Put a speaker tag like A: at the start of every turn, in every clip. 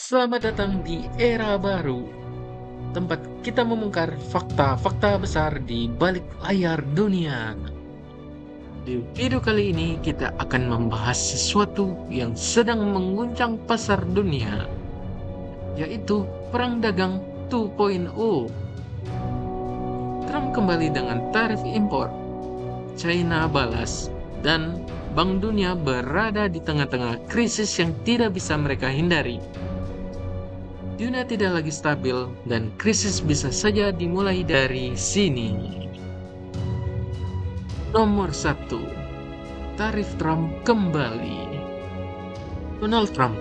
A: Selamat datang di era baru, tempat kita membongkar fakta-fakta besar di balik layar dunia. Di video kali ini kita akan membahas sesuatu yang sedang mengguncang pasar dunia, yaitu Perang Dagang 2.0. Trump kembali dengan tarif impor, China balas, dan Bank Dunia berada di tengah-tengah krisis yang tidak bisa mereka hindari. Dunia tidak lagi stabil dan krisis bisa saja dimulai dari sini. Nomor 1. Tarif Trump kembali. Donald Trump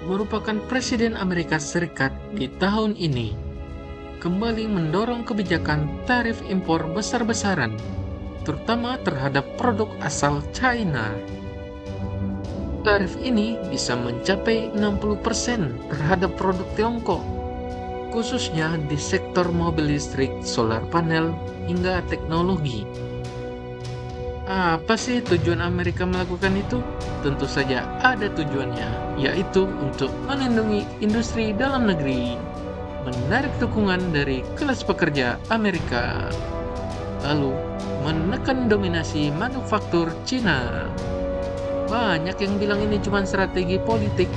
A: merupakan Presiden Amerika Serikat di tahun ini, kembali mendorong kebijakan tarif impor besar-besaran, terutama terhadap produk asal China. Tarif ini bisa mencapai 60% terhadap produk Tiongkok, khususnya di sektor mobil listrik, solar panel, hingga teknologi. Apa sih tujuan Amerika melakukan itu? Tentu saja ada tujuannya, yaitu untuk melindungi industri dalam negeri, menarik dukungan dari kelas pekerja Amerika, lalu menekan dominasi manufaktur Cina. Banyak yang bilang ini cuma strategi politik,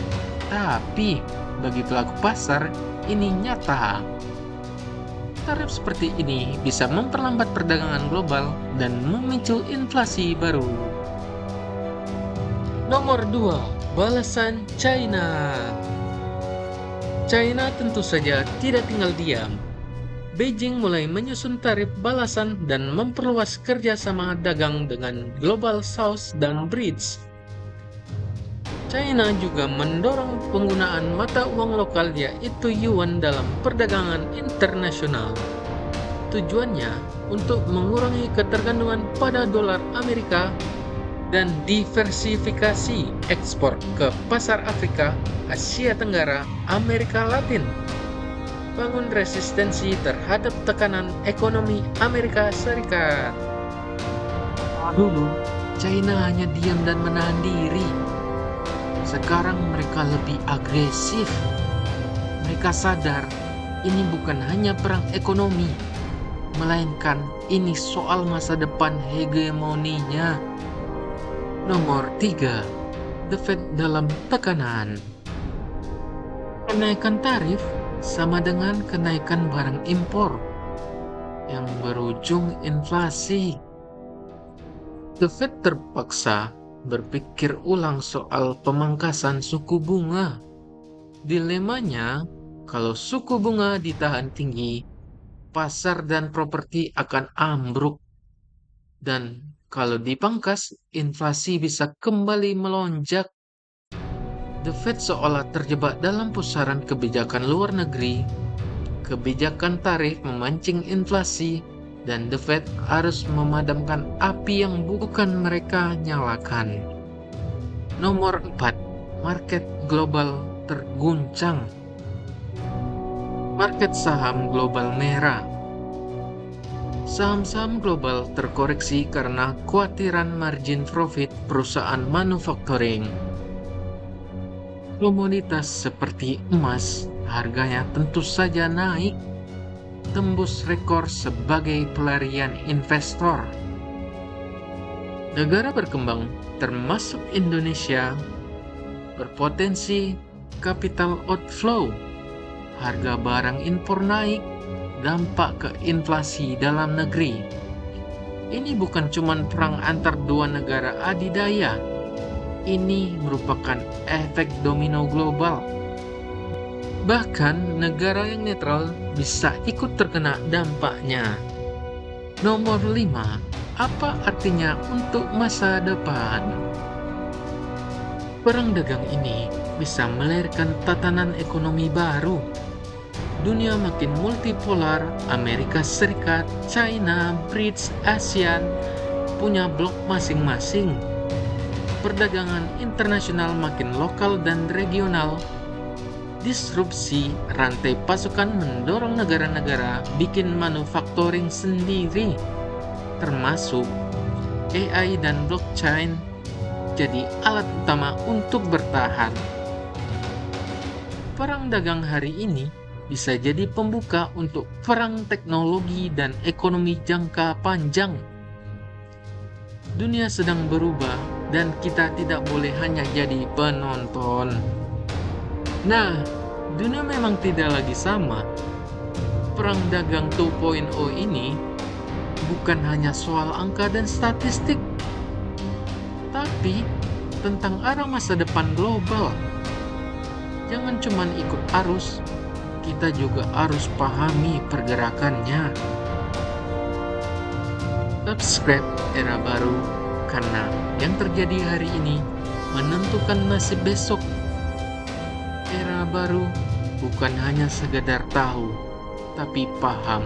A: tapi bagi pelaku pasar, ini nyata. Tarif seperti ini bisa memperlambat perdagangan global dan memicu inflasi baru. Nomor 2. Balasan China. China tentu saja tidak tinggal diam. Beijing mulai menyusun tarif balasan dan memperluas kerjasama dagang dengan Global South dan BRICS. China juga mendorong penggunaan mata uang lokal yaitu yuan dalam perdagangan internasional. Tujuannya untuk mengurangi ketergantungan pada dolar Amerika dan diversifikasi ekspor ke pasar Afrika, Asia Tenggara, Amerika Latin. Bangun resistensi terhadap tekanan ekonomi Amerika Serikat. Dulu, China hanya diam dan menahan diri. Sekarang mereka lebih agresif. Mereka sadar ini bukan hanya perang ekonomi, melainkan ini soal masa depan hegemoninya. Nomor 3. The Fed dalam tekanan. Kenaikan tarif sama dengan kenaikan barang impor yang berujung inflasi. The Fed terpaksa berpikir ulang soal pemangkasan suku bunga. Dilemanya, kalau suku bunga ditahan tinggi, pasar dan properti akan ambruk. Dan kalau dipangkas, inflasi bisa kembali melonjak. The Fed seolah terjebak dalam pusaran kebijakan luar negeri. Kebijakan tarif memancing inflasi, dan The Fed harus memadamkan api yang bukan mereka nyalakan. Nomor 4. Market global terguncang. Market saham global merah. Saham-saham global terkoreksi karena kekhawatiran margin profit perusahaan manufacturing. Komoditas seperti emas harganya tentu saja naik, tembus rekor sebagai pelarian investor. Negara berkembang, termasuk Indonesia, berpotensi capital outflow. Harga barang impor naik, dampak ke inflasi dalam negeri. Ini bukan cuma perang antar dua negara adidaya. Ini merupakan efek domino global. Bahkan negara yang netral bisa ikut terkena dampaknya. Nomor 5. Apa artinya untuk masa depan? Perang dagang ini bisa melahirkan tatanan ekonomi baru. Dunia makin multipolar, Amerika Serikat, China, BRICS, ASEAN punya blok masing-masing. Perdagangan internasional makin lokal dan regional. Disrupsi rantai pasokan mendorong negara-negara bikin manufacturing sendiri, termasuk AI dan blockchain jadi alat utama untuk bertahan. perang dagang hari ini bisa jadi pembuka untuk perang teknologi dan ekonomi jangka panjang. Dunia sedang berubah dan kita tidak boleh hanya jadi penonton. Nah, dunia memang tidak lagi sama. Perang dagang 2.0 ini bukan hanya soal angka dan statistik, tapi tentang arah masa depan global. Jangan cuma ikut arus, kita juga harus pahami pergerakannya. Subscribe Era Baru, karena yang terjadi hari ini menentukan nasib besok. Era baru bukan hanya sekedar tahu, tapi paham.